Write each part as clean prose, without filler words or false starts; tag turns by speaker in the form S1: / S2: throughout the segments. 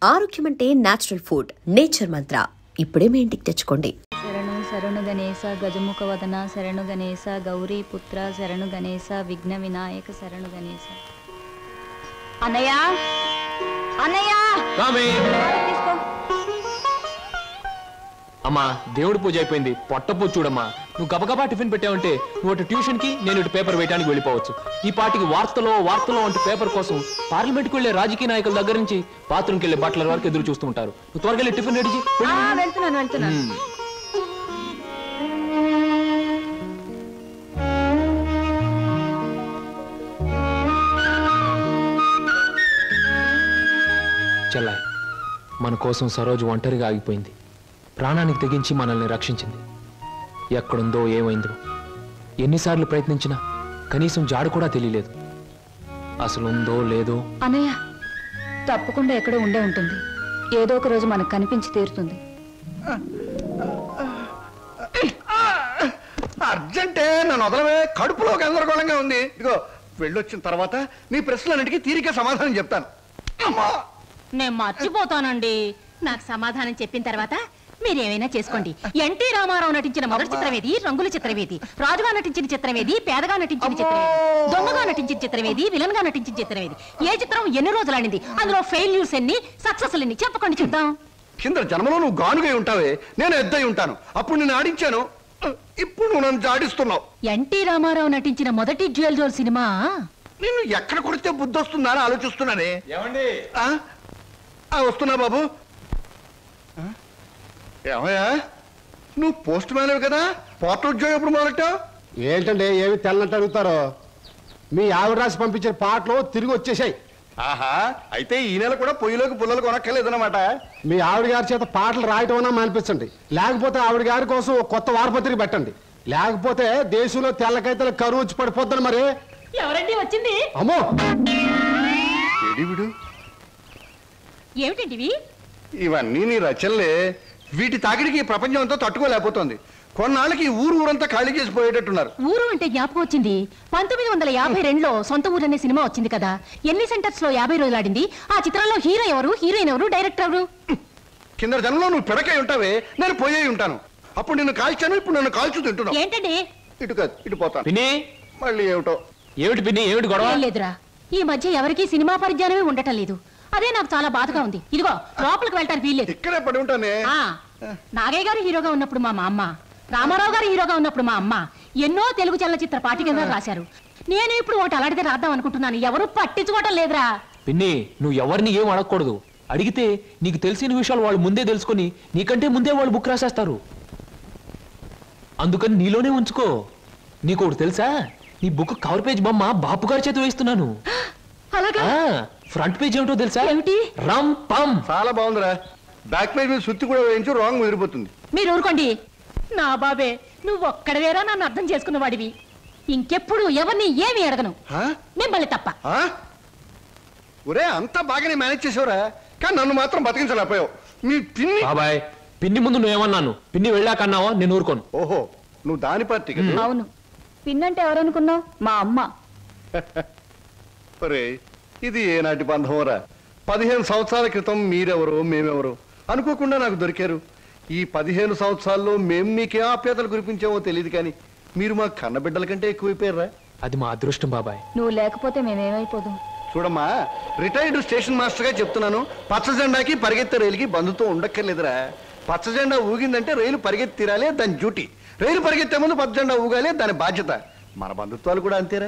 S1: ఆరోగ్యం అంటే natural food. Nature మంత్ర ఇప్పుడే మీ ఇంటికి తెచ్చుకోండి.
S2: శరణు శరణు గణేశ గజముఖ వదన శరణు గణేశ గౌరీ పుత్ర శరణు గణేశ విఘ్న వినాయక శరణు గణేశ. అన్నయ్య అన్నయ్య తీసుకో.
S3: అమ్మా దేవుడి పూజ అయిపోయింది, పొట్టపూ చూడమ్మా. నువ్వు గబగబా టిఫిన్ పెట్టావంటే నువ్వు అటు ట్యూషన్ కి, నేను ఇటు పేపర్ వేయడానికి వెళ్ళిపోవచ్చు. ఈ పాటికి వార్తలో అంటే పేపర్ కోసం పార్లమెంట్కి వెళ్లే రాజకీయ నాయకుల దగ్గర నుంచి బాత్రూమ్కి వెళ్లే బట్టల వరకు ఎదురు చూస్తూ ఉంటారు. నువ్వు త్వరగా వెళ్ళి టిఫిన్ రెడీ చేయి.
S2: వెళ్తున్నాను.
S3: చెల్లాయి, మన కోసం సరోజు ఒంటరిగా ఆగిపోయింది. ప్రాణానికి తెగించి మనల్ని రక్షించింది. ఎక్కడుందో ఏమైందో ఎన్నిసార్లు ప్రయత్నించినా కనీసం జాడు కూడా తెలియలేదు. అసలు ఉందో లేదో.
S2: అన్నయ్య తప్పకుండా ఎక్కడో ఉండే ఉంటుంది. ఏదో ఒక రోజు మనకు కనిపించి తీరుతుంది.
S4: అర్జెంటే నన్ను వదలవే, కడుపులో గందరగోళంగా ఉంది. ఇదిగో వెళ్ళొచ్చిన తర్వాత నీ ప్రశ్నలన్నిటికీ తీరిక సమాధానం చెప్తాను.
S5: నేను మర్చిపోతానండి. నాకు సమాధానం చెప్పిన తర్వాత మీరేమైనా చేసుకోండి. ఎన్టీ రామారావు నటించిన మొదటి చిత్రమేది, రంగుల చిత్రమేది, రాజుగా నటించిన చిత్రమేది, పేదగా నటించిన చిత్రమేది, దొంగగా నటించిన చిత్రమేది, విలన్ గా నటించిన చిత్రమేది, ఏ చిత్రం ఎన్ని రోజులు ఆడింది, అందులో ఫెయిల్యూర్స్ ఎన్ని, సక్సెస్ ఎన్ని చెప్పకండి చూద్దాం.
S4: కింద జన్మలో నువ్వు గానుగై ఉంటావే, నేను ఎద్దై ఉంటాను. అప్పుడు నేను ఆడించాను, ఇప్పుడు నువ్వు నన్ను జాడిస్తున్నావు.
S5: ఎన్టీ రామారావు నటించిన మొదటి డ్యూయల్ రోల్ సినిమా
S4: నేను ఎక్కడ కొడితే బుద్ధి వస్తుందా అని ఆలోచిస్తున్నానే. వస్తున్నా బాబు. ఏమయ్యా, నువ్వు పోస్ట్ మ్యాన్ కదా, పోర్ట్ ఉద్యోగం ఎప్పుడు మొదలెట్టావు?
S6: ఏంటంటే ఏమి తెల్లంటే అడుగుతారో. మీ ఆవిడ రాసి పంపించిన పాటలు తిరిగి వచ్చేసాయి.
S4: ఆహా, అయితే ఈ నెల కూడా పొయ్యిలోకి పుల్లలు కొనక్కర్లేదన్నమాట.
S6: మీ ఆవిడ గారి చేత పాటలు రాయటం అన్నా మానిపించండి, లేకపోతే ఆవిడ గారి కోసం కొత్త వారపత్రిక పెట్టండి. లేకపోతే దేశంలో తెల్లకైతే కరువు వచ్చి పడిపోద్దని. మరి
S5: ఎవరండి వచ్చింది?
S6: అమ్మో,
S5: ఏమిటండి
S4: ఇవన్నీ నీ రచనలే. వీటి తాకిడికి ఈ ప్రపంచం అంతా తట్టుకోలేకపోతుంది. కొన్నాళ్ళకి ఊరంతా ఖాళీ చేసి పోయేటట్టున్నారు.
S5: ఊరు అంటే జ్ఞాపకం వచ్చింది. 1952లో సొంత ఊరు అనే సినిమా వచ్చింది కదా. ఎన్ని సెంటర్స్ లో 50 రోజులు ఆడింది. ఆ చిత్రంలో హీరో ఎవరు, హీరోయిన్ ఎవరు, డైరెక్టర్ ఎవరు?
S4: కింద జనంలో నువ్వు పిడకై ఉంటావే, నేను పోయే ఉంటాను. అప్పుడు నిన్ను కాల్చాను, ఇప్పుడు నన్ను కాల్చు తింటున్నావు.
S5: ఏంటండి?
S4: ఇటు కాదు, ఇటు పోతాను. మళ్ళీ ఏమిటో.
S3: ఏమిటి పిన్ని, ఏమిటి గొడవ?
S5: లేదురా, ఈ మధ్య ఎవరికి సినిమా పరిజ్ఞానమే ఉండటం లేదు. అదే నాకు చాలా బాధగా ఉంది. ఇదిగో లోపలికి వెళ్ళటానికి వీల్లేదు.
S4: ఇక్కడే పడి ఉంటానే.
S5: నాగయ్య గారు హీరోగా ఉన్నప్పుడు మా అమ్మ, రామారావు గారు హీరోగా ఉన్నప్పుడు మా అమ్మ ఎన్నో తెలుగు చలనచిత్ర పాఠికగా రాశారు. నేను ఇప్పుడు ఒకటి అలాంటిదే రాద్దాం అనుకుంటున్నాను. ఎవరు పట్టించుకోవటం లేదురా.
S3: పిన్ని, నువ్వు ఎవరిని ఏం అడగకూడదు. అడిగితే నీకు తెలిసిన విషయాలు వాళ్ళు ముందే తెలుసుకొని నీకంటే ముందే వాళ్ళు బుక్ రాసేస్తారు. అందుకని నీలోనే ఉంచుకో. నీకు ఒకటి తెలుసా, నీ బుక్ కవర్ పేజ్ బొమ్మ బాపు గారి చేత వేస్తున్నాను. ఫ్రంట్ పేజ్ ఏమిటో తెలుసా?
S5: ఏమిటి?
S3: రమ్ పమ్.
S4: చాలా బాగుందిరా. బ్యాక్ పేజ్ మీద సుత్తి కూడా వేయించు, రాంగ్ ముదిరిపోతుంది.
S5: మీరు ఊరుకోండి. నా బాబే, నువ్వు ఒక్కడవేరా నన్ను అర్థం చేసుకున్న వాడివి. ఇంకెప్పుడు ఎవరిని ఏమి అడగను, మిమ్మల్ని తప్ప.
S4: ఒరే, అంతా బాగానే మేనేజ్ చేసావురా, కానీ నన్ను మాత్రం బతికించలేకపోయావు. మీ పిన్ని.
S3: బాబాయ్, పిన్ని ముందు నువ్వేమన్నాను, పిన్ని వెళ్ళాకన్నావా? నేను ఊరుకోను.
S4: ఓహో, నువ్వు దాని పార్టీ.
S2: అవును, పిన్నంటే ఎవరనుకున్నావు? మా అమ్మ.
S4: ఒరే, ఇది ఏనాటి బంధంరా. 15 సంవత్సరాల క్రితం మీరెవరు మేమెవరు అనుకోకుండా నాకు దొరికారు. ఈ 15 సంవత్సరాల్లో మేము మీకే ఆప్యాతలు కురిపించామో తెలియదు, కానీ మీరు మా కన్నబిడ్డల కంటే ఎక్కువైపోయారా.
S3: అది మా అదృష్టం బాబాయ్.
S2: నువ్వు లేకపోతే మేమేమైపోదు.
S4: చూడమ్మా, రిటైర్డ్ స్టేషన్ మాస్టర్ గా చెప్తున్నాను, పచ్చ జెండాకి పరిగెత్తే రైలుకి బంధుత్వం ఉండక్కర్లేదురా. పచ్చ జెండా ఊగిందంటే రైలు పరిగెత్తి తీరాలే, దాని డ్యూటీ. రైలు పరిగెత్తే ముందు పచ్చ జెండా ఊగాలే, దాని బాధ్యత. మన బంధుత్వాలు కూడా అంతేరా.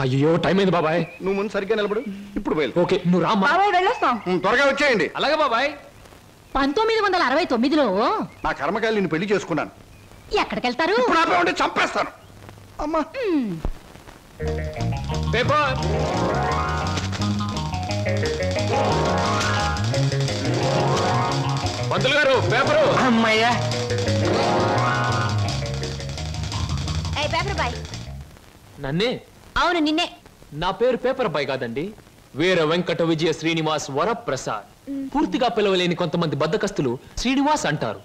S3: అయ్యో, టైం అయింది బాబాయ్.
S4: నువ్వు ముందు సరిగ్గా నిలబడు, ఇప్పుడు బయలు.
S3: ఓకే, నువ్వు రామ్మా.
S2: వెళ్ళొస్తాం.
S4: త్వరగా వచ్చేయండి.
S3: అలాగే బాబాయ్.
S5: 1969లో
S4: నా కర్మకాయలు నేను పెళ్లి చేసుకున్నాను.
S5: ఎక్కడికెళ్తారు?
S4: ఉంటే చంపేస్తాను. అమ్మా,
S3: పేపర్. పంతులు గారు, పేపరు.
S7: అమ్మయ్యా.
S3: నన్నే?
S5: అవును, నిన్నే.
S3: నా పేరు పేపర్ బాయ్ కాదండి, వీర వెంకట విజయ శ్రీనివాస్ వరప్రసాద్. పూర్తిగా పిలవలేని కొంతమంది బద్దకస్తులు శ్రీనివాస్ అంటారు.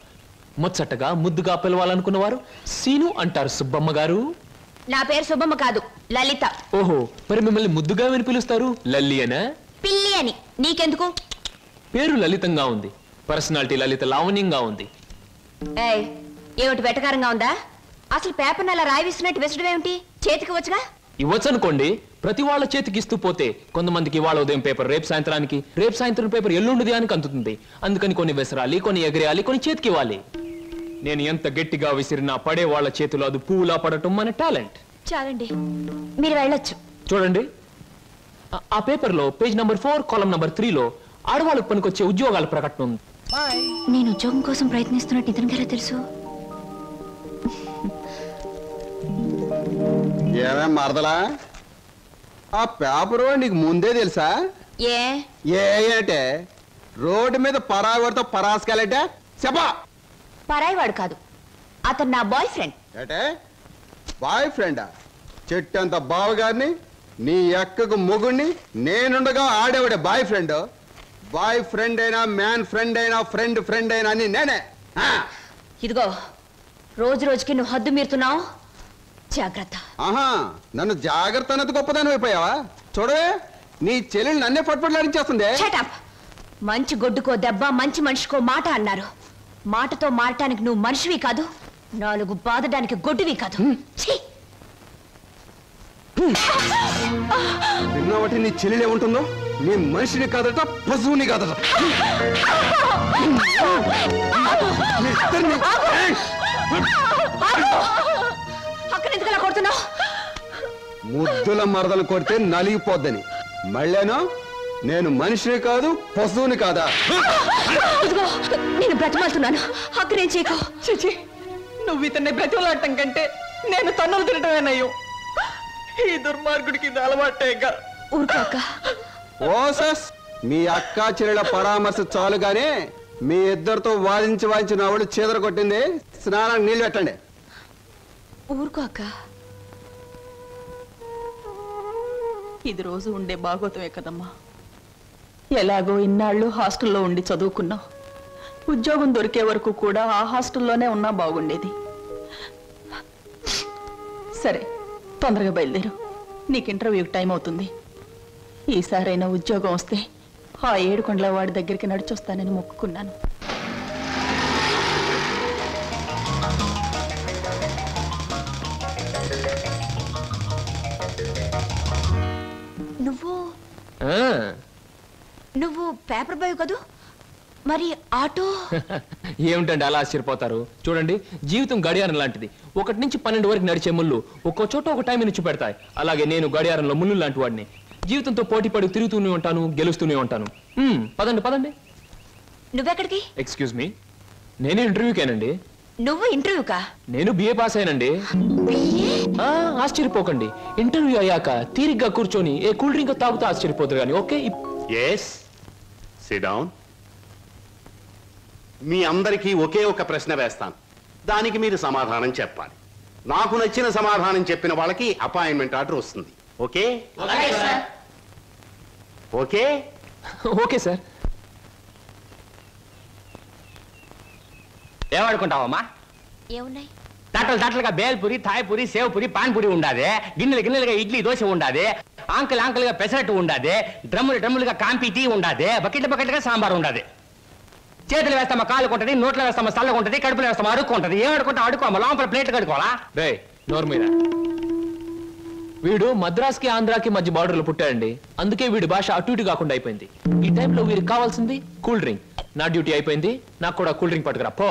S3: ముచ్చటగా ముద్దుగా పిలవాలనుకున్న వారు సీను అంటారు. సుబ్బమ్మ గారు.
S5: నా పేరు సుబ్బమ్మ కాదు, లలిత.
S3: ఓహో, మరి మిమ్మల్ని ముద్దుగా విని పిలుస్తారు లల్లి అనా?
S5: పిల్లి అని. నీకెందుకు?
S3: పేరు లలితంగా ఉంది, పర్సనాలిటీ లలిత లావణ్యంగా ఉంది.
S2: ఏమిటి వెటకారంగా ఉందా? అసలు పేపర్ అలా రాయిస్తున్నట్టు విసడం ఏమిటి? చేతికి వచ్చుగా.
S3: ఇవ్వచ్చు అనుకోండి, ప్రతి వాళ్ళ చేతికి ఇస్తూ పోతే కొంతమందికి వాళ్ళ ఉదయం పేపర్ రేపు సాయంత్రానికి, రేపు సాయంత్రం పేపర్ ఎల్లుండిది అని అందుతుంది. అందుకని కొన్ని విసరాలి, కొన్ని ఎగరేయాలి, కొన్ని చేతికి ఇవ్వాలి. నేను ఎంత గట్టిగా విసిరినా పడే వాళ్ళ చేతిలో అది పువ్వులా పడటం మన టాలెంట్.
S2: చాలండి, మీరు వెళ్ళొచ్చు.
S3: చూడండి, ఆ పేపర్లో పేజ్ నంబర్ 4 కాలం నంబర్ 3లో ఆడవాళ్ళకు పనికొచ్చే ఉద్యోగాల ప్రకటన ఉంది.
S2: నేను ఉద్యోగం కోసం ప్రయత్నిస్తున్నట్టు ఇతనికి ఎలా తెలుసు?
S6: ఏమేం మరదలా, ఆ పేపరు నీకు ముందే తెలుసా? ఏంటే రోడ్డు మీద పరాయివాడితో పరాసుకెళ్ళటే చెప్పా.
S2: పరాయివాడు కాదు, అతను నా బాయ్ ఫ్రెండ్.
S6: ఏటే బాయ్ ఫ్రెండా? చెట్టంత బావగారిని, నీ ఎక్కకు మొగుణ్ణి, నేనుండగా ఆడేవాడే బాయ్ ఫ్రెండ్. బాయ్ ఫ్రెండ్ అయినా, మ్యాన్ ఫ్రెండ్ అయినా, ఫ్రెండ్ ఫ్రెండ్ అయినా అని నేనే.
S2: ఇదిగో, రోజు రోజుకి నువ్వు హద్దు మీరుతున్నావు, జాగ్రత్త.
S6: ఆహా, నన్ను జాగ్రత్త అన్నది గొప్పదాని అయిపోయావా? చూడవే, నీ చెల్లెలు నన్నే పట్టుపట్లాడించేస్తుంది.
S2: మంచి గొడ్డుకో దెబ్బ, మంచి మనిషికో మాట అన్నారు. మాటతో మారటానికి నువ్వు మనిషివి కాదు, 4 బాదడానికి గొడ్డువి కాదు.
S6: విన్నావటి నీ చెల్లెలే ఉంటుందో? నీ మనిషిని కాదట, పశువుని కాదట.
S2: అక్కడ ఎందుకలా కొడుతున్నావు?
S6: ముద్దుల మరదలు కొడితే నలిగిపోద్దని. మళ్ళేనో నేను మనిషిని కాదు, పశువుని కాదా?
S2: నేను బ్రతిమాలుతున్నాను, అక్కడేం చేయకు.
S7: చిచి, నువ్వు ఇతన్ని బ్రతిమలాడటం కంటే నేను తన్నులు తినటమేనయ్యో. ఈ దుర్మార్గుడికి ఇది అలవాటేగా.
S2: ఊరుకోక.
S6: ఓసస్, మీ అక్క చెల్లెల పరామర్శ చాలుగానే మీ ఇద్దరితో వాదించి నా వాళ్ళు చీదర కొట్టింది. స్నానానికి నీళ్ళు పెట్టండి.
S2: ఊరుకోక.
S7: ఇది రోజు ఉండే బాగోతమే కదమ్మా. ఎలాగో ఇన్నాళ్ళు హాస్టల్లో ఉండి చదువుకున్నావు. ఉద్యోగం దొరికే వరకు కూడా ఆ హాస్టల్లోనే ఉన్నా బాగుండేది. సరే, తొందరగా బయలుదేరు, నీకు ఇంటర్వ్యూకి టైం అవుతుంది. ఈసారైనా ఉద్యోగం వస్తే ఆ 7 కొండల వాడి దగ్గరికి నడిచొస్తానని మొక్కుకున్నాను.
S2: నువ్వు పేపర్ బాయ్ కదూ, మరి ఆటో?
S3: ఏమిటండి అలా ఆశ్చర్యపోతారు? చూడండి, జీవితం గడియారం లాంటిది. 1 నుంచి 12 వరకు నడిచే ముళ్ళు ఒక్కో చోట ఒక టైం నుంచి పెడతాయి. అలాగే నేను గడియారంలో ముళ్ళు లాంటి వాడిని. జీవితంతో పోటీ పడి తిరుగుతూనే ఉంటాను, గెలుస్తూనే ఉంటాను. పదండి పదండి.
S2: నువ్వెక్కడికి?
S3: ఎక్స్క్యూజ్ మీ, నేను ఇంటర్వ్యూకేనండి.
S2: నువ్వు ఇంటర్వ్యూకా?
S3: నేను బిఏ పాస్ అయినండి. ఆశ్చర్యపోకండి, ఇంటర్వ్యూ అయ్యాక తీరిగ్గా కూర్చొని ఏ కూల్ డ్రింక్ తాగుతూ ఆశ్చర్యపోతారు కానీ. Okay,
S8: SIT down. మీ అందరికీ ఒకే ఒక ప్రశ్న వేస్తాను, దానికి మీరు సమాధానం చెప్పాలి. నాకు నచ్చిన సమాధానం చెప్పిన వాళ్ళకి అపాయింట్మెంట్ ఆర్డర్ వస్తుంది. ఓకే? Okay
S3: okay sir.
S9: ఏమనుకుంటావమ్మా?
S2: ఏమున్నాయి?
S9: తట్టలుగా బేల్పూరి, థాయ్పూరి, సేవ్పూరి, పాన్పూరి ఉండాది. గిన్నెలుగా ఇడ్లీ దోశ ఉండాది. ఆంకలుగా పెసరట్టు ఉండాది. డ్రమ్ములుగా కాంపి టీ ఉండాది. బకెట్లుగా సాంబార్ ఉండాది. చేతులు వేస్తామా కాలు కొంటది, నోట్లో వేస్తామా చల్లగా ఉంటుంది, కడుపులో వేస్తామా అడుక్కుంటది. ఏమడుకుంటా అడుకోమా, లోపల ప్లేట్ కడుకోవాలా?
S3: రే నోరు మీద. వీడు మద్రాస్కి ఆంధ్రాకి మధ్య బార్డర్లో పుట్టాడండి. అందుకే వీడి భాష అటు ఇటు కాకుండా అయిపోయింది. ఈ టైంలో వీరికి కావాల్సింది కూల్ డ్రింక్. నా డ్యూటీ అయిపోయింది, నాకు కూడా కూల్ డ్రింక్ పట్టుకురా పో.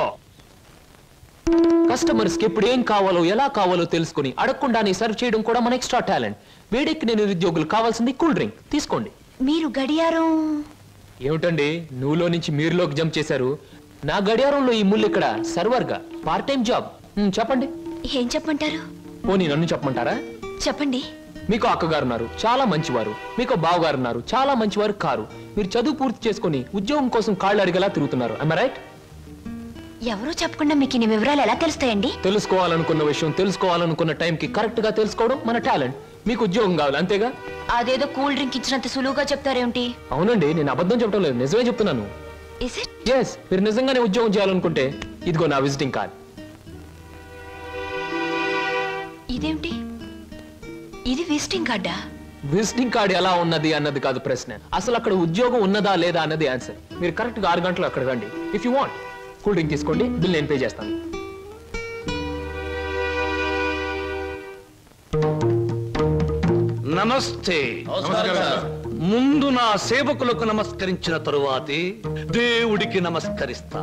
S3: కస్టమర్స్ కి ఎప్పుడు ఏం కావాలో ఎలా కావాలో తెలుసుకుని అడగకుండానే సర్వ్ చేయడం కూడా మన ఎక్స్ట్రా టాలెంట్. వేడికి నేను నిరుద్యోగులు కావాల్సింది కూల్ డ్రింక్. తీసుకోండి.
S2: మీరు గడియారం?
S3: ఏమిటండి నువ్వులో నుంచి మీరులోకి జంప్ చేశారు? నా గడియారంలో ఈ ముళ్ళు ఇక్కడ సర్వర్ గా పార్ట్ టైం జాబ్. చెప్పండి.
S2: ఏం చెప్పమంటారు?
S3: పోనీ నన్ను చెప్పమంటారా?
S2: చెప్పండి.
S3: మీకు అక్కగారు ఉన్నారు, చాలా మంచివారు. మీకు బావగారు ఉన్నారు, చాలా మంచివారు కారు. మీరు చదువు పూర్తి చేసుకుని ఉద్యోగం కోసం కాళ్ళు అడిగేలా తిరుగుతున్నారు. am I right?
S2: ఎవరో చెప్పకుండా మీకు ఇన్ని వివరాలు ఎలా తెలుస్తాయండి?
S3: తెలుసుకోవాలనుకున్న విషయం తెలుసుకోవాలనుకున్న టైంకి కరెక్ట్ గా తెలుసుకోవడం మన టాలెంట్. మీకు ఉద్యోగం కావాలి అంతేగా?
S2: అదేదో కూల్ డ్రింక్ ఇచ్చినంత సులువుగా చెప్తారేమిటి?
S3: అవునండి, నేను అబద్ధం చెప్పడం లేదు, నిజమే చెప్తున్నాను. ఎస్, మీరు నిజంగానే ఉద్యోగం చేయాలనుకుంటే ఇదిగో నా విజిటింగ్ కార్డ్.
S2: ఇదేమిటి? ఇది విజిటింగ్ కార్డా?
S3: విజిటింగ్ కార్డ్ ఎలా ఉన్నది అన్నది కాదు ప్రశ్న, అసలు అక్కడ ఉద్యోగం ఉన్నదా లేదా అన్నది ఆన్సర్. మీరు కరెక్ట్ గా 6 గంటలు అక్కడ రండి. If you want cool drink తీసుకోండి, బిల్ నేను పే చేస్తాను.
S10: నమస్తే. ముందు నా సేవకులకు నమస్కరించిన తరువాతే దేవుడికి నమస్కరిస్తా.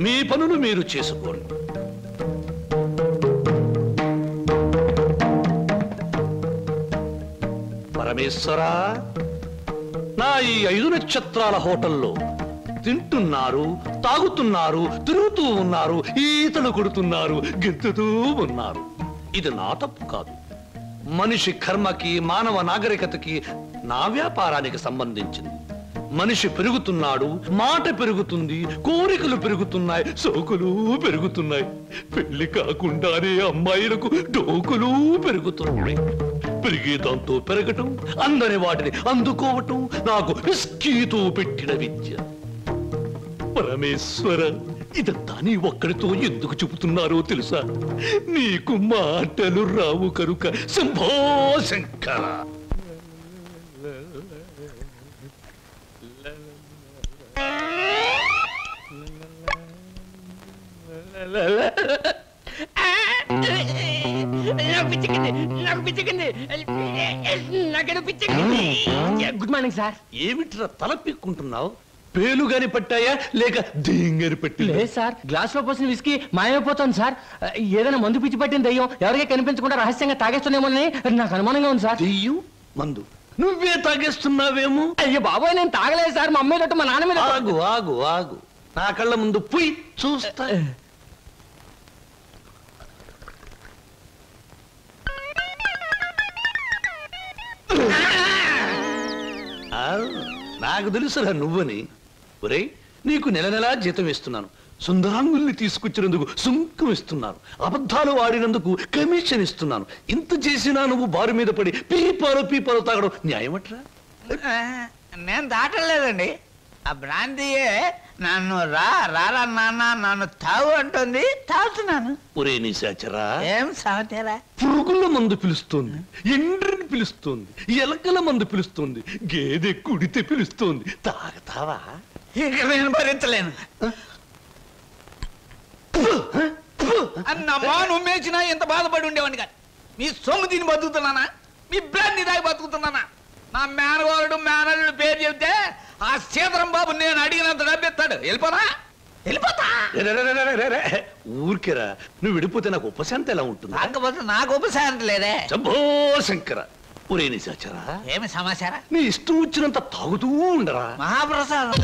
S10: మీ పనులు మీరు చేసుకోండి. పరమేశ్వరా, నా ఈ 5 నక్షత్రాల హోటల్లో తింటున్నారు, తాగుతున్నారు, తిరుగుతూ ఉన్నారు, ఈతలు కొడుతున్నారు, గెంతుతూ ఉన్నారు. ఇది నా తప్పు కాదు. మనిషి కర్మకి, మానవ నాగరికతకి, నా వ్యాపారానికి సంబంధించింది. మనిషి పెరుగుతున్నాడు, మాట పెరుగుతుంది, కోరికలు పెరుగుతున్నాయి, సోకులు పెరుగుతున్నాయి. పెళ్లి కాకుండానే అమ్మాయిలకు డోకులు పెరుగుతున్నాయి. పెరిగే దాంతో పెరగటం, అందని వాటిని అందుకోవటం నాకు విస్కీతో పెట్టిన విద్య. పరమేశ్వర, ఇదంతా నీ ఒక్కడితో ఎందుకు చెబుతున్నారో తెలుసా? నీకు మాటలు రావు కనుక. Shambho Shankara.
S9: Good morning sir.
S10: ఏమిట్రా తల పిక్కుంటున్నావు? పేలుగాని పట్టాయా లేక దేంగాని పట్టి?
S9: లేదు సార్, గ్లాస్ లో పోసిన విస్కీ మాయమైపోతుంది సార్. ఏదైనా మందు పిచ్చి పట్టిన దయ్యం ఎవరికీ కనిపించకుండా రహస్యంగా తాగేస్తున్నామోనని నాకు అనుమానంగా ఉంది సార్.
S10: దెయ్యం మందు నువ్వే తాగేస్తున్నావేమో?
S9: అయ్యో బాబోయ్, నేను తాగలేదు సార్. మా అమ్మాయి తోట మా నాన్న మీద.
S10: ఆగు ఆగు ఆగు, నా కళ్ళ ముందు పోయి చూస్తా. నాకు తెలుసురా నువ్వని. ఒరేయ్, నీకు నెల నెలా జీతం ఇస్తున్నాను, సుందరాంగుల్ని తీసుకొచ్చినందుకు సుంకం ఇస్తున్నాను, అబద్ధాలు ఆడినందుకు కమిషన్ ఇస్తున్నాను. ఇంత చేసినా నువ్వు బారు మీద పడి పీపాలు తాగడం న్యాయమట్రా?
S11: నేను దాటలేదండి. ఆ బ్రాంతియే నన్ను రారా నాన్న నన్ను తాగు అంటుంది, తాగుతున్నాను.
S10: ఒరే నిశాచరా,
S11: ఏం సమాచారా?
S10: పురుగుల మందు పిలుస్తోంది, ఎండ్రిని పిలుస్తోంది, ఎలకల మందు పిలుస్తోంది, గేదె కుడితే పిలుస్తోంది. తాగతావా?
S11: ఇక నేను భరించలేను. అన్నమ్మా, నువ్వు మేచినా ఎంత బాధపడి ఉండేవాడిని కాదు. మీ సొమ్ము తిని బతుకుతున్నానా? మీ బ్రాంతి దాగి బతుకుతున్నానా? నా మేనగోరుడు మేనల్లుడు పేరు చెబితే ఆ సీతరం బాబు నేను అడిగినంత డబ్బిస్తాడు. వెళ్ళిపోతా.
S10: ఊరికేరా, నువ్వు విడిపోతే నాకు ఉపశాంతి ఎలా ఉంటుంది?
S11: కాకపోతే నాకు ఉపశాంతి లేదే.
S10: శంభో శంకర. ఒరే నిశాచరా,
S11: ఏమి సమాచారం?
S10: నీ ఇష్టం వచ్చినంత తాగుతూ ఉండరా.
S11: మహాప్రసాదం.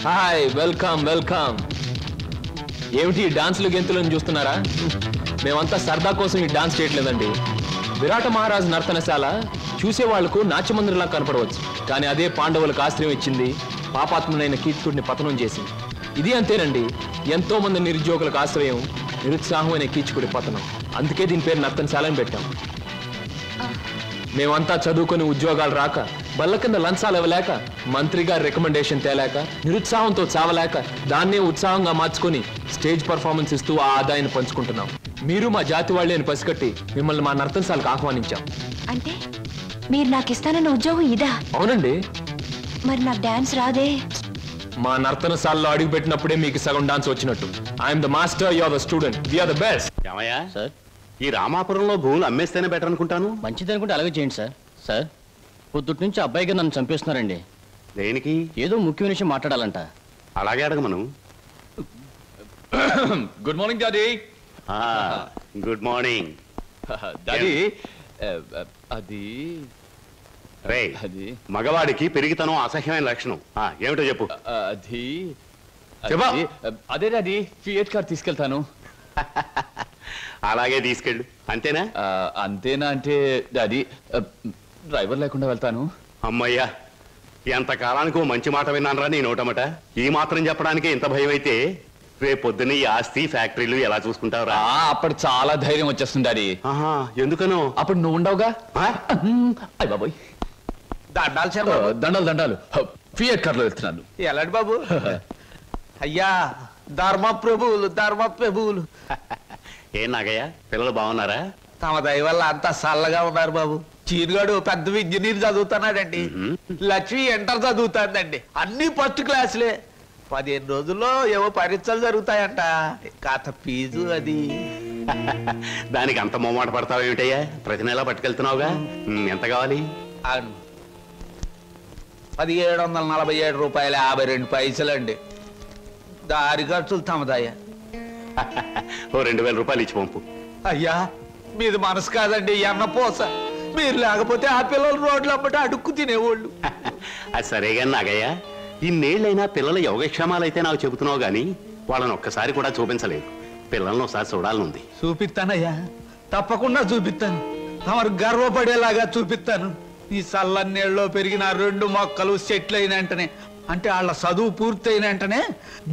S3: Hi, welcome welcome. ఏమిటి డాన్సులు గెంతులను చూస్తున్నారా? మేమంతా సరదా కోసం ఈ డాన్స్ చేయట్లేదండి. విరాట మహారాజు నర్తనశాల చూసే వాళ్లకు నాట్యమందిరంలా కనపడవచ్చు, కానీ అదే పాండవులకు ఆశ్రయం ఇచ్చింది, పాపాత్మునైన కీచకుడిని పతనం చేసింది. ఇది అంతేనండి, ఎంతో మంది నిరుద్యోగులకు ఆశ్రయం, నిరుత్సాహమైన కీచకుడి పతనం. అందుకే దీని పేరు నర్తనశాలని పెట్టాం. మేమంతా చదువుకొని ఉద్యోగాలు రాక, బల్ల కింద లంచాలు ఇవ్వలేక, మంత్రి గారి రికమెండేషన్ తేలేక, నిరుత్సాహంతో చావలేక, దాన్నే ఉత్సాహంగా మార్చుకొని స్టేజ్ పర్ఫార్మెన్స్ ఇస్తూ ఆ ఆదాయాన్ని పంచుకుంటున్నాం. మీరు మా జాతి వాళ్ళే అని పసిగట్టి మిమ్మల్ని మా నర్తనశాలకు ఆహ్వానించాం.
S5: అంటే
S2: మీరు నాకు ఇస్తానన్న ఉద్యోగం ఇదా?
S3: అవునండి.
S2: మరి నాకు డాన్స్ రాదే?
S3: మా నర్తనశాలలో అడుగు పెట్టినప్పుడే మీకు సగం డాన్స్ వచ్చినట్టు. I'm the master, you are the student, we are the best.
S8: ఏమయ్యా సార్, ఈ రామాపురంలో భూములు అమ్మేస్తేనే బెటర్ అనుకుంటాను.
S9: మంచిది అనుకుంటే అలాగే చేయండి సార్. సార్, పొద్దుటి నుంచి అబ్బాయిగా నన్ను చంపేస్తున్నారండి.
S8: దేనికి?
S9: ఏదో ముఖ్యమైన విషయం మాట్లాడాలంట.
S8: అలాగే అడగమను.
S12: Good morning daddy.
S8: Good morning
S12: daddy. అది
S8: రే, మగవాడికి పెరిగితనం అసహ్యమైన లక్షణం. ఏమిటో చెప్పు.
S12: అది అదే డాడీ, ఫియట్ కార్ తీసుకెళ్తాను.
S8: అలాగే తీసుకెళ్ళు. అంతేనా?
S12: అంతేనా అంటే డాడీ, డ్రైవర్ లేకుండా వెళ్తాను.
S8: అమ్మయ్యా, ఎంతకాలానికి మంచి మాట విన్నానరా నీ నోటమట. ఈ మాత్రం చెప్పడానికి ఇంత భయం అయితే రేపొద్దున ఈ ఆస్తి ఫ్యాక్టరీలు ఎలా చూసుకుంటావురా?
S12: అప్పుడు చాలా ధైర్యం వచ్చేస్తుంది డాడీ.
S8: ఎందుకనో?
S12: అప్పుడు నువ్వు ఉండవుగా. అయ్య బాబోయ్, దండాలు దండాలు. ఫియట్ కార్లో వెళ్తున్నాను.
S11: ఎలాంటి బాబు? అయ్యా, ధర్మ ప్రభువులు, ధర్మ ప్రభువులు.
S8: ఏం నాగయ్య, పిల్లలు బాగున్నారా?
S11: తమ దయ వల్ల అంతా చల్లగా ఉన్నారు బాబు. చీరుగాడు పెద్ద ఇంజనీర్ చదువుతున్నాడండి. లక్ష్మి ఇంటర్ చదువుతాందండి. అన్ని ఫస్ట్ క్లాసులే. 15 రోజుల్లో ఏవో పరీక్షలు జరుగుతాయంట. కాత ఫీజు అది.
S8: దానికి అంత మొమ్మాట పడతావు ఏమిటయ్యా? ప్రతి నెలా పట్టుకెళ్తున్నావుగా. ఎంత కావాలి?
S11: 1747 రూపాయలు 52 పైసలండి. దారి ఖర్చులు తమదయ్యా.
S8: ఓ 2000 రూపాయలు ఇచ్చి పంపు.
S11: అయ్యా, మీది మనసు కాదండి, ఎన్నపోస. మీరు లేకపోతే ఆ పిల్లలు రోడ్లు అప్పటి అడుక్కు తినేవాళ్ళు.
S8: అది సరేగా నాగయ్య, ఇన్నేళ్ళైనా పిల్లల యోగక్షేమాలైతే నాకు చెబుతున్నావు గాని వాళ్ళని ఒక్కసారి కూడా చూపించలేదు. పిల్లల్ని ఒకసారి చూడాలనుంది.
S11: చూపిస్తానయ్యా, తప్పకుండా చూపిస్తాను. తమరు గర్వపడేలాగా చూపిస్తాను. ఈ చల్లన్నేళ్ళలో పెరిగిన 2 మొక్కలు సెటిల్ అయిన వెంటనే, అంటే వాళ్ళ చదువు పూర్తయిన వెంటనే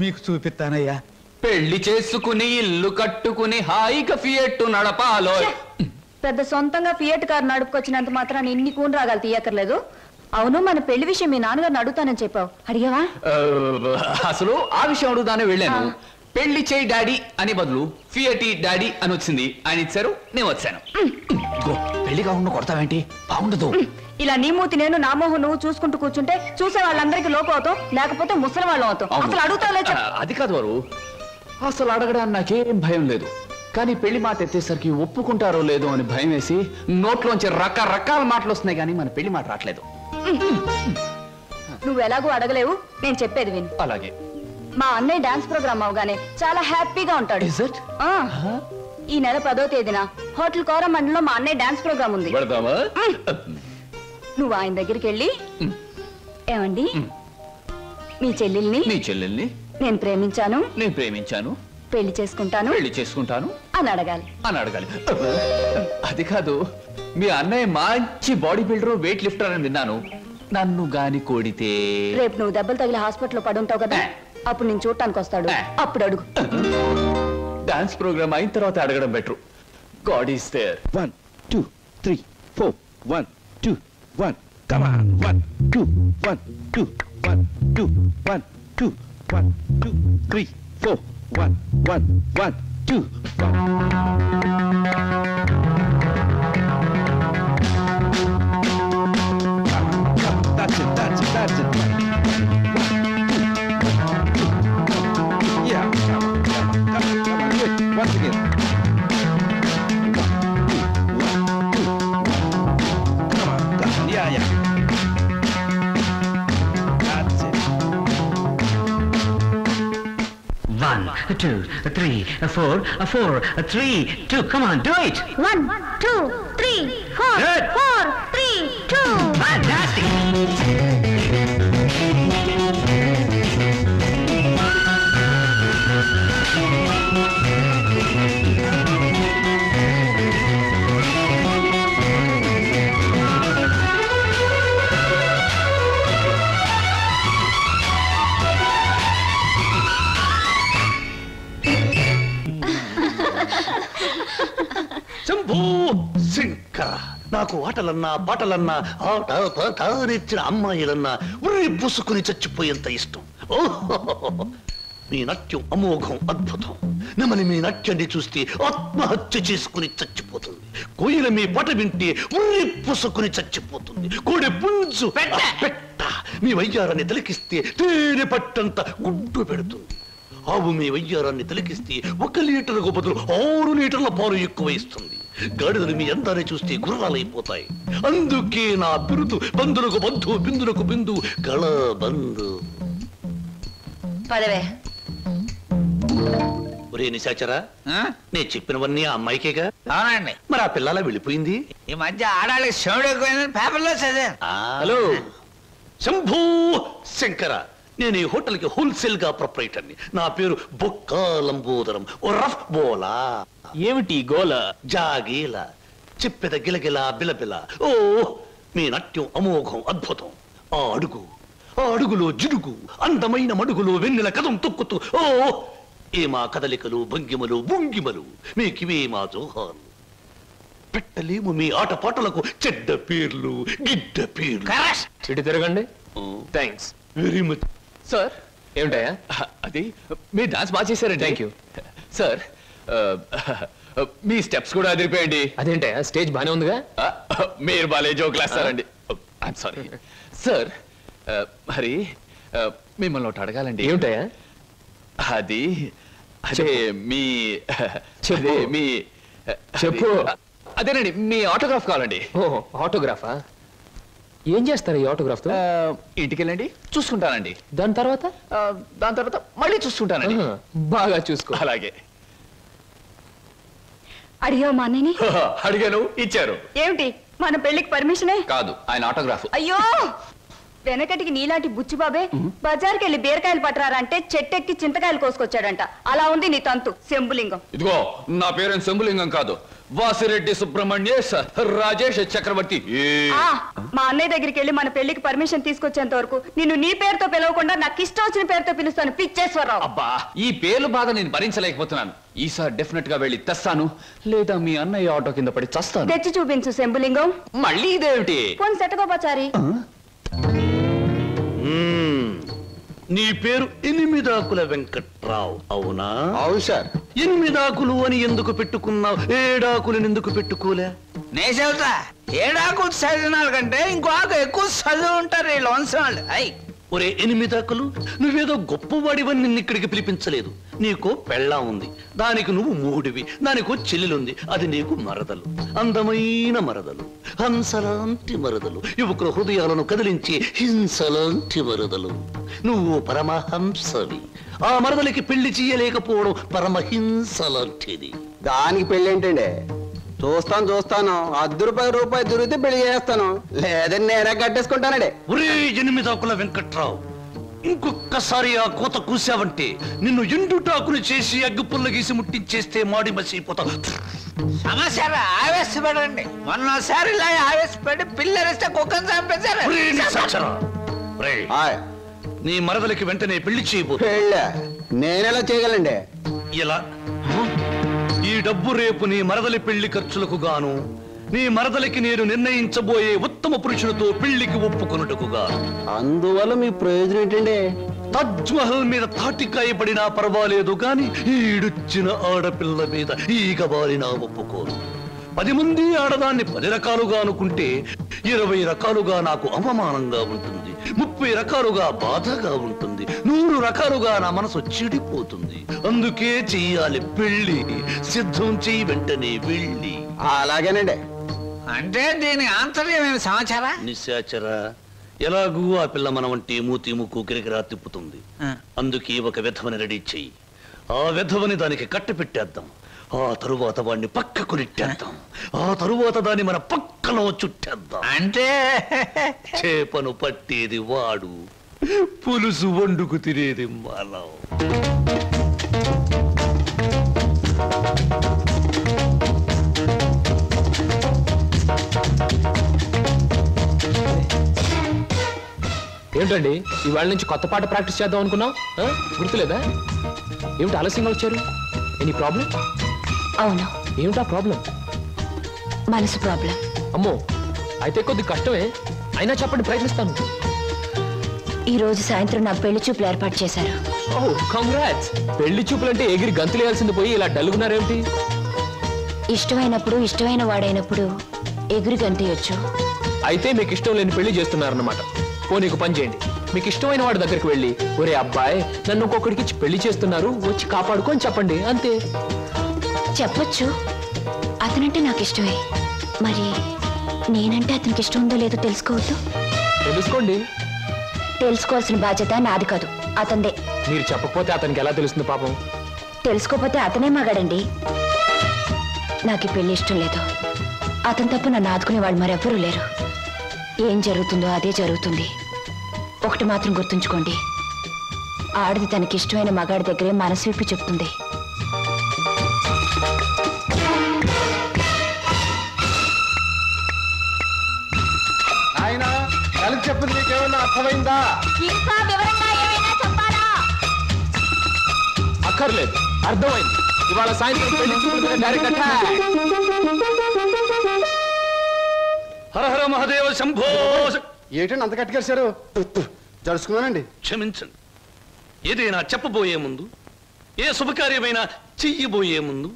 S11: మీకు చూపిస్తానయ్యా.
S12: పెళ్లి చేసుకుని ఇల్లు కట్టుకుని హాయిగా ఫియట్ నడపాలో.
S2: పెద్ద సొంతంగా ఫియట్ కార్ నడుపుకొచ్చినంత మాత్రాన్ని ఇన్ని కూని రాగాలు తీయక్కర్లేదు. అవును, మన పెళ్లి విషయం మీ నాన్నగారిని అడుగుతానని చెప్పావు, అడిగావా?
S12: అసలు ఆ విషయం అడుగుతానే వెళ్ళాను. పెళ్లి చేయి డాడీ అని బదులు ఫియటి డాడీ అని వచ్చింది. ఆయన ఇచ్చారు, నేను వచ్చాను. పెళ్లి కాకుండా కొడతావేంటి? బాగుండదు.
S2: ఇలా నీ మూతి నేను, నా మోహం నువ్వు చూసుకుంటూ కూర్చుంటే చూసే వాళ్ళందరికీ లోపం అవుతాం, లేకపోతే ముసలి వాళ్ళం అవుతాం. అసలు అడుగుతావులే.
S12: అది కాదు వారు, అసలు అడగడానికి నాకేం భయం లేదు. కానీ పెళ్లి మాట ఎత్తేసరికి ఒప్పుకుంటారో లేదో అని భయం వేసి నోట్లోంచి రకరకాల మాటలు వస్తున్నాయి, కానీ మన పెళ్లి మాట రావట్లేదు.
S2: నువ్వు ఎలాగో అడగలేవు, నేను చెప్పేది విను.
S12: అలాగే.
S2: మా అన్నయ్య డాన్స్ ప్రోగ్రామ్ అవగానే చాలా హ్యాపీగా ఉంటాడు. ఈ నెల 10వ తేదీన హోటల్ కోరమండలో మా అన్నయ్య డాన్స్ ప్రోగ్రామ్ ఉంది. నువ్వు ఆయన దగ్గరికి వెళ్ళి, ఏమండి మీ చెల్లెల్ని నేను ప్రేమించాను, పెళ్లి చేసుకుంటాను అని అడగాలి.
S12: అది కాదు, మీ అన్నయ్య మంచి బాడీ బిల్డర్, వెయిట్ లిఫ్టర్ అని విన్నాను. నన్ను గాని కోడితే
S2: రేపు నువ్వు దెబ్బలు తగిలి హాస్పిటల్లో పడుంటావు కదా, అప్పుడు నేను చూడటానికి వస్తాడు, అప్పుడు అడుగు.
S12: డాన్స్ ప్రోగ్రామ్ అయిన తర్వాత అడగడం better. God is there.
S13: 1 2 3 4 1 2 1 come on 1 2 1 2 1 2 1 2 1 2 3 4 1 1 1 2 1. That's it. Yeah, come on, do it once again. Yeah. That's it.
S14: 1 2 3 4 4 3 2. Come on, do it.
S15: 1 2 3 4
S14: Good.
S15: 4 3 2.
S14: Fantastic.
S10: Shambhu Shankara, నాకు ఆటలన్నా పాటలన్నా ఆట నేర్చిన అమ్మాయిలన్నా ఉర్రి పూసుకుని చచ్చిపోయేంత ఇష్టం. ఓహో, మీ నాట్యం అమోఘం, అద్భుతం. నెమలి మీ నాట్యాన్ని చూస్తే ఆత్మహత్య చేసుకుని చచ్చిపోతుంది. కోయిల మీ పాట వింటే ఉర్రి పుసుకుని చచ్చిపోతుంది. కోడి పుంజు పెట్ట మీ వయ్యారాన్ని తిలకిస్తే తేనె పట్టంత గుడ్డు పెడుతుంది. ఆవు మీ వయ్యారాన్ని తిలకిస్తే 1 లీటర్కు బదులు 6 లీటర్ల పాలు ఎక్కువ ఇస్తుంది. గాడిదలు మీ అందాన్ని చూస్తే గుర్రాలైపోతాయి. అందుకే నా బిరుదు బంధులకు బంధు, బిందులకు బిందు, గళ బంధు.
S2: పదవే.
S10: ఒరే నిశాచరా, నేను చెప్పినవన్నీ ఆ అమ్మాయికేగా?
S11: అవునండి.
S10: మరి ఆ పిల్లలా వెళ్ళిపోయింది?
S11: ఈ మధ్య ఆడాళ్ళకి శివుడు ఎక్కువైందని పేపర్లో చదివాను.
S10: హలో శంభూ శంకర, నేను ఈ హోటల్కి హోల్సేల్ గా ప్రొప్రైటర్ని. నా పేరు బొక్క లంబోదరం, ఓ రఫ్ బోలా.
S3: ఏమిటి గోల?
S10: జాగీల చెప్పెద గిలగిల బిలబిల. ఓ మీ నాట్యం అమోఘం, అద్భుతం. ఆ అడుగులో జిడుగు, అందమైన మడుగులో వెన్నెల కదం తొక్కుతూ. ఓ ఏ మా కదలికలు, భంగిమలు, భుంగిమలు, మీకివే మా జోహాలు. పెట్టలేము మీ ఆటపాటలకు చెడ్డ పేర్లు, గిడ్డ పేర్లు.
S3: ఇటు తిరగండి. Thanks
S10: very much
S3: sir. ఏమిటయా
S12: అది మీరు డాన్స్ బాగా చేశారండి.
S3: Thank you
S12: sir. మీ స్టెప్స్ కూడా అదిరిపోయండి.
S3: అదేంటయా స్టేజ్ బానే ఉందిగా?
S12: మీరు బాలే జోకులేస్తారండి. I'm sorry sir. మరి మిమ్మల్ని ఒకటి అడగాలండి.
S3: ఏమిటయా?
S12: అది అదే మీ
S3: చెప్పు.
S12: అదేనండి మీ ఆటోగ్రాఫ్ కావాలండి.
S3: ఓ ఆటోగ్రాఫా? ఏం చేస్తారు ఈ ఆటోగ్రాఫ్ తో?
S12: ఇంటికి వెళ్ళండి, చూసుకుంటానండి.
S3: దాని తర్వాత
S12: మళ్ళీ చూసుకుంటానండి.
S3: బాగా చూసుకో.
S12: అలాగే.
S2: అడిగావు మా అన్నయ్యని?
S12: అడిగాను, ఇచ్చారు.
S2: ఏమిటి మన పెళ్లికి పర్మిషనే?
S12: కాదు, ఆయన ఆటోగ్రాఫ్.
S2: అయ్యో, వెనకటికి నీలాంటి బుచ్చిబాబే బజార్కి వెళ్ళి బీరకాయలు పట్టరారంటే చెట్టెక్కి చింతకాయలు కోసుకొచ్చాడంట. అలా ఉంది నీ తంతు శంభులింగం.
S12: ఇదిగో నా పేరు శంభులింగం కాదు, వాసిరెడ్డి సుబ్రహ్మణ్యేశ్ రాజేష్ చక్రవర్తి.
S2: మా అన్నయ్య దగ్గరికి వెళ్ళి మన పెళ్లికి పర్మిషన్ తీసుకొచ్చేంత వరకు నిన్ను నీ పేరుతో పిలవకుండా నాకు ఇష్టం వచ్చిన పేరుతో పిలుస్తాను. పిచ్చేశ్వరరావు.
S12: అబ్బా, ఈ పేర్లు బాధ నేను భరించలేకపోతున్నాను. ఈసారి డెఫినెట్ గా వెళ్ళి తెస్తాను, లేదా మీ అన్నయ్య ఆటో కింద పడి చస్తాను.
S2: తెచ్చి చూపించు శంభులింగం.
S12: మళ్ళీ ఇదేమిటి?
S2: పోనీ సెటగోపచారి.
S10: నీ పేరు 8 ఆకుల వెంకట్రావు, అవునా?
S6: అవును సార్.
S10: 8 ఆకులు అని ఎందుకు పెట్టుకున్నావు? 7 ఆకులను ఎందుకు పెట్టుకోలే?
S11: నే చెబుతా, 7 ఆకులు చదివినాల కంటే ఇంకో ఆకు ఎక్కువ చదువు ఉంటారు వీళ్ళు వంశవాళ్ళు. అయ్యి
S10: ఒరే 8 ఆకులు, నువ్వేదో గొప్పవాడివని నిన్ను ఇక్కడికి పిలిపించలేదు. నీకో పెళ్ళా ఉంది, దానికి నువ్వు మూడివి. దానికో చెల్లెలుంది, అది నీకు మరదలు. అందమైన మరదలు, హంసలాంటి మరదలు, యువకుల హృదయాలను కదిలించి హింసలాంటి మరదలు. నువ్వు పరమహంసవి. ఆ మరదలికి పెళ్లి చేయలేకపోవడం పరమహింస లాంటిది.
S6: దానికి పెళ్ళి ఏంటండి? చూస్తాను. ₹10 దొరికితే పెళ్లి చేస్తాను, లేదని నేనే కట్టేసుకుంటానండి.
S10: ఒరే 8 ఆకుల వెంకట్రావు, ఇంకొక్కసారి ఆ కోత కూసావంటే నిన్ను ఎండుటాకులు చేసి అగ్గిపుల్ల గీసి ముట్టించేస్తే మాడి మసిపోతావు.
S11: సమస్య ఆవేశపడండి. మొన్నసారి ఇలా ఆవేశపడి పిల్లరిస్తే కుక్కను చంపేశారు.
S10: నీ మరదలికి వెంటనే పెళ్లి చేయబో.
S6: నేనెలా చేయగలండి?
S10: ఇలా ఈ డబ్బు రేపు నీ మరదలి పెళ్లి ఖర్చులకు గాను, నీ మరదలికి నేను నిర్ణయించబోయే ఉత్తమ పురుషునితో పెళ్లికి ఒప్పుకొనుటకు గాను.
S6: అందువల్ల మీ ప్రయోజనం ఏంటండి?
S10: తాజ్ మహల్ మీద తాటికాయ పడినా పర్వాలేదు గాని ఈడుచ్చిన ఆడపిల్ల మీద ఈగ బారినా ఒప్పుకోను. 10 మంది ఆడదాన్ని 10 రకాలుగా అనుకుంటే 20 రకాలుగా నాకు అవమానంగా ఉంటుంది, 30 రకాలుగా బాధగా ఉంటుంది, 100 రకాలుగా నా మనసు చెడిపోతుంది. అందుకే చెయ్యాలి పెళ్లి. సిద్ధం చెయ్యి, వెంటనే వెళ్ళి.
S6: అలాగేనండి.
S11: అంటే దీని ఆంతర్యమైన సమాచారా?
S10: నిశాచరా, ఎలాగూ ఆ పిల్ల మన వంటి మూతి ముక్కు కిరికిరా తిప్పుతుంది. అందుకే ఒక విధవని రెడీ చెయ్యి. ఆ విధవని దానికి కట్టపెట్టేద్దాం. ఆ తరువాత వాడిని పక్కకు నెట్టేద్దాం. ఆ తరువాత దాన్ని మన పక్కలో చుట్టేద్దాం.
S11: అంటే
S10: చేపను పట్టేది వాడు, పులుసు వండుకు తినేది మనం.
S3: ఏంటండి ఇవాళ నుంచి కొత్త పాట ప్రాక్టీస్ చేద్దాం అనుకున్నాం, గుర్తులేదా? ఏమిటి ఆలస్యంగా వచ్చారు? Any problem?
S2: అవును.
S3: ఏమిటా ప్రాబ్లం?
S2: మనసు ప్రాబ్లం.
S3: అమ్మో, అయితే కొద్ది కష్టమే, అయినా చెప్పండి, ప్రయత్నిస్తాను.
S2: ఈ రోజు సాయంత్రం నా పెళ్లి చూపులు ఏర్పాటు చేశారు.
S3: ఓ కంగ్రాట్స్. పెళ్లి చూపులంటే ఎగిరి గంతులేయాల్సింది పోయి ఇలా డల్గున్నారేమిటి?
S2: ఇష్టమైనప్పుడు ఇష్టమైన వాడైనప్పుడు ఎగురు గంతయొచ్చు.
S3: అయితే మీకు ఇష్టం లేని పెళ్లి చేస్తున్నారన్నమాట. ఓ నీకు పని చేయండి, మీకు ఇష్టమైన వాడి దగ్గరికి వెళ్ళి ఒరే అబ్బాయి నన్ను ఇంకొకడికి ఇచ్చి పెళ్లి చేస్తున్నారు, వచ్చి కాపాడుకొని చెప్పండి, అంతే.
S2: చెప్పొచ్చు, అతనంటే నాకు ఇష్టమే. మరి నేనంటే అతనికి ఇష్టం ఉందో లేదో తెలుసుకోవద్దు?
S3: తెలుసుకోండి.
S2: తెలుసుకోవాల్సిన బాధ్యత నాది కాదు, అతందే.
S3: మీరు చెప్పకపోతే అతనికి ఎలా తెలుస్తుంది పాపం?
S2: తెలుసుకోపోతే అతనే మగాడండి. నాకు ఈ పెళ్లి ఇష్టం లేదు. అతని తప్ప నన్ను ఆదుకునే వాళ్ళు మరెవ్వరూ లేరు. ఏం జరుగుతుందో అదే జరుగుతుంది. ఒకటి మాత్రం గుర్తుంచుకోండి, ఆడది తనకి ఇష్టమైన మగాడి దగ్గరే మనసు విప్పి చెప్తుంది.
S4: ఆయన కలిసి చెప్పింది మీకేమన్నా అర్థమైందా?
S5: ఇంకా వివరంగా ఏమైనా చెప్పాలా?
S3: అక్కర్లేదు, అర్థమైంది. ఇవాళ సాయంత్రం పెళ్లి చూపులు డైరెక్ట్ అటాక్.
S10: హర హర మహాదేవ శంభో.
S4: ఏంటండి అంత కట్టుకేశారు? జరుచుకున్నానండి.
S10: క్షమించండి. ఏదైనా చెప్పబోయే ముందు, ఏ శుభకార్యమైనా చెయ్యబోయే ముందు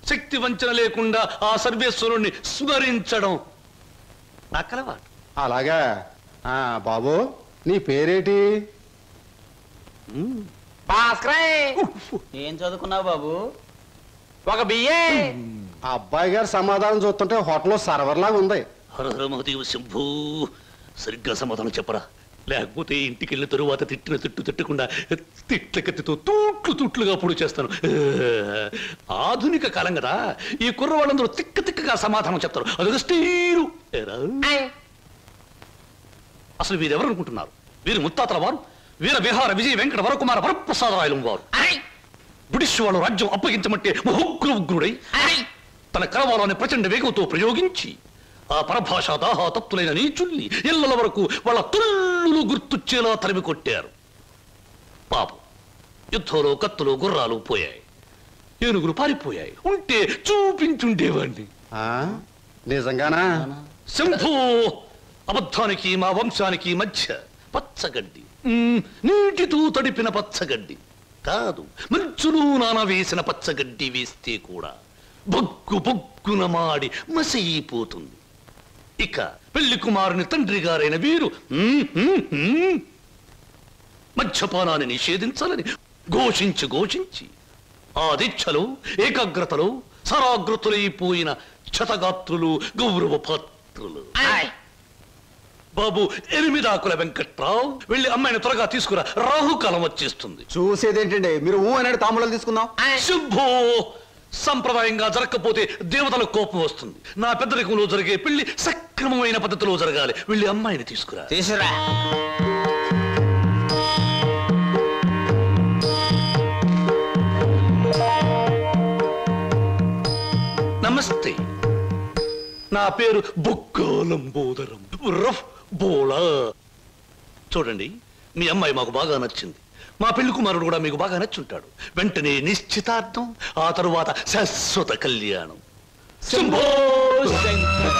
S10: శక్తి వంచన లేకుండా ఆ సర్వేశ్వరుణ్ణి స్మరించడం నా కలవాటు.
S6: అలాగా. బాబు నీ పేరేటి?
S9: ఏం చదువుకున్నావు బాబు? ఒక బిఏ.
S6: ఆ అబ్బాయి గారు సమాధానం చూస్తుంటే హోటల్లో సర్వర్ లాగా ఉంది.
S10: హర హర మహాదేవ శంభూ. సరిగ్గా సమాధానం చెప్పరా, లేకపోతే ఇంటికి వెళ్ళిన తరువాత తిట్టిన తిట్టు తిట్టకుండా తిట్ల కత్తితో తూట్లుగా పొడి చేస్తాను. ఆధునిక కాలం కదా, ఈ కుర్రవాళ్ళందరూ తిక్కగా సమాధానం చెప్తారు. అదొక స్టీరు. అసలు వీరెవరు అనుకుంటున్నారు? వీరు ముత్తాతల వారు వీర విహార విజయ వెంకట వరకుమార వరప్రసాదరాయలం వారు. బ్రిటిష్ వాళ్ళు రాజ్యం అప్పగించమంటే ఉగ్రుడై తన కరవాలని ప్రచండ వేగంతో ప్రయోగించి ఆ పరభాష దాహాతత్తులైన నీచుల్ని ఇళ్ల వరకు వాళ్ళ తుల్లులు గుర్తుచ్చేలా తరిమి కొట్టారు. పాపం యుద్ధంలో కత్తులు గుర్రాలు పోయాయి, ఏనుగులు పారిపోయాయి. ఉంటే చూపించుండేవాడిని.
S6: నిజంగానా?
S10: శంభూ. అబద్ధానికి మా వంశానికి మధ్య పచ్చగడ్డి, నీటితో తడిపిన పచ్చగడ్డి కాదు, మంచులో నానవేసిన పచ్చగడ్డి వేస్తే కూడా బొగ్గున మాడి మసైపోతుంది. ఇక పెళ్లి కుమారుని తండ్రి గారైన వీరు మద్యపానాన్ని నిషేధించాలని ఘోషించి ఆ దీక్షలో ఏకాగ్రతలో సరాగ్రతులైపోయిన క్షతగాత్రులు, గౌరవ పాత్రులు. బాబు ఎనిమిదాకుల వెంకట్రావు, వెళ్ళి అమ్మాయిని త్వరగా తీసుకురా, రాహుకాలం వచ్చేస్తుంది.
S6: చూసేదేంటండి, మీరు అన్నాడు తాములు తీసుకుందాం.
S10: శుభో. సంప్రదాయంగా జరగకపోతే దేవతలకు కోపం వస్తుంది. నా పెద్దరికంలో జరిగే పెళ్లి సక్రమమైన పద్ధతిలో జరగాలి. వెళ్ళి అమ్మాయిని తీసుకురా.
S9: తీసురా.
S10: నమస్తే, నా పేరు బొక్కాలంబోదరం రఫ్ బోళా. చూడండి, మీ అమ్మాయి మాకు బాగా నచ్చింది. మా పెళ్లి కుమారుడు కూడా మీకు బాగా నచ్చుంటాడు. వెంటనే నిశ్చితార్థం, ఆ తరువాత శాశ్వత కళ్యాణం. శంభో
S3: శంకర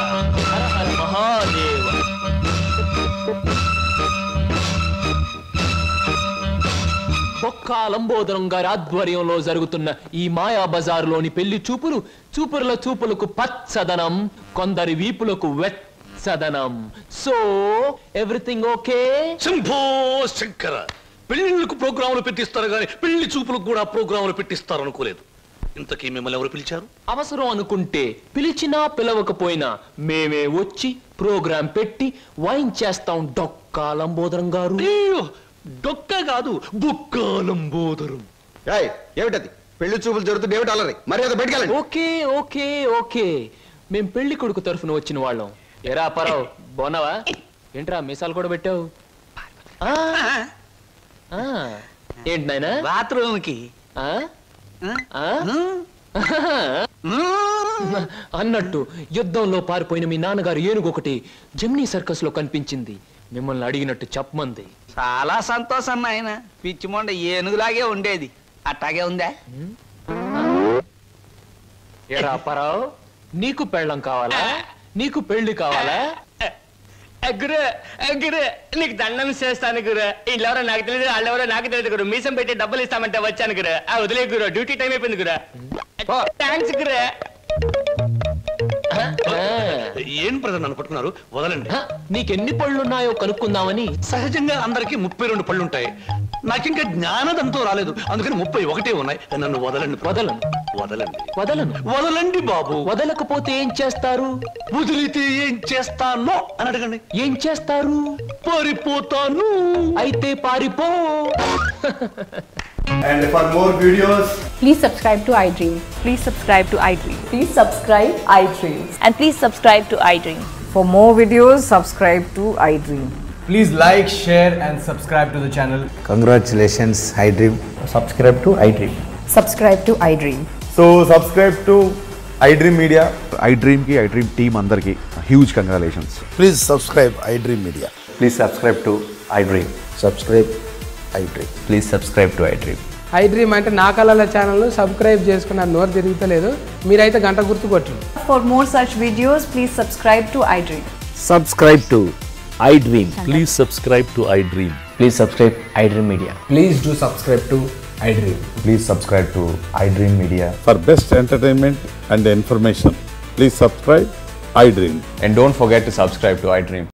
S3: హర హర మహాదేవ. బొక్కాలంబోదరం గారి ఆధ్వర్యంలో జరుగుతున్న ఈ మాయా బజారులోని పెళ్లి చూపులకు పచ్చదనం, కొందరి వీపులకు వెచ్చదనం. So everything okay?
S10: Shambho Shankara. పెళ్లిళ్ళకు ప్రోగ్రాములు పెట్టిస్తారు కానీ పెళ్లి చూపులకు కూడా ప్రోగ్రాములు పెట్టిస్తారు అనుకోలేదు. ఇంతకీ మిమ్మల్ని ఎవరు పిలిచారు?
S3: అవసరం అనుకుంటే పిలిచినా పిలవకపోయినా మేమే వచ్చి ప్రోగ్రాం పెట్టి వైన్ చేస్తాం డొక్కాలంబోదరం గారు.
S10: డొక్క కాదు, బొక్కాలంబోదరం.
S6: ఏమిటది? పెళ్లి చూపులు జరుగుతుంది, ఏమిటి అలరి? మరి అది బయటకెళ్ళండి.
S3: ఓకే ఓకే ఓకే, మేం పెళ్లి కొడుకు తరఫున వచ్చిన వాళ్ళం. ఎరా పరావు, బాగున్నావా? ఏంట్రా మీసాలు కూడా పెట్టావు? ఏంటి నాయనా?
S11: బాత్రూమ్కి
S3: అన్నట్టు యుద్ధంలో పారిపోయిన మీ నాన్నగారు ఏనుగొకటి జమ్నీ సర్కస్ లో కనిపించింది. మిమ్మల్ని అడిగినట్టు చెప్పమంది.
S11: చాలా సంతోషం నాయన. పిచ్చి మొండ ఏనుగులాగే ఉండేది, అట్టాగే ఉందా?
S3: ఎరా పరావు, నీకు పెళ్ళం కావాలా? నీకు పెళ్లి కావాలా?
S9: గురు గురు నీకు దండం చేస్తాను గురు. వీళ్ళెవరో నాకు తెలియదు, వాళ్ళెవరో నాకు తెలియదు గురు. మీసం పెట్టి డబ్బులు ఇస్తామంటే వచ్చాను గురు. వదిలే గురు, డ్యూటీ టైం అయిపోయింది గురు. థ్యాంక్స్ గురు.
S10: ఏం బ్రదర్ నన్ను పట్టుకున్నారు? వదలండి.
S3: నీకెన్ని పళ్ళున్నాయో కనుక్కుందామని.
S10: సహజంగా అందరికి 32 పళ్ళుంటాయి. నాకింకా జ్ఞానదంతో రాలేదు, అందుకని 31 ఉన్నాయి. నన్ను వదలండి. వదలండి బాబు.
S3: వదలకపోతే ఏం చేస్తారు?
S10: వదిలితే ఏం చేస్తానో అని అడగండి.
S3: ఏం చేస్తారు?
S10: పారిపోతాను.
S3: అయితే పారిపో.
S16: And for more videos,
S17: please subscribe to iDream.
S7: Please subscribe to iDream.
S17: Please subscribe iDream.
S7: And please subscribe to iDream.
S17: For more videos, subscribe to iDream.
S16: please like, share and subscribe to the channel.
S18: Congratulations, iDream.
S16: Subscribe to iDream.
S17: Subscribe to iDream.
S16: So subscribe to iDream Media.
S19: iDream ki iDream team andarki huge congratulations.
S18: Please subscribe iDream Media.
S16: Please subscribe to iDream.
S18: Subscribe iDream.
S16: Please subscribe to iDream.
S20: iDream అంటే నా కళల channel subscribe చేసుకున్న నోరు తిరుగుతలేదు. మీరైతే గంట గుర్తు కొట్టండి.
S17: For more such videos, please subscribe to iDream.
S13: Subscribe to iDream. Please subscribe to iDream.
S16: Please subscribe iDream Media. Please do subscribe to iDream.
S19: Please subscribe to iDream Media.
S21: For best entertainment and information, please subscribe iDream.
S16: And don't forget to subscribe to iDream.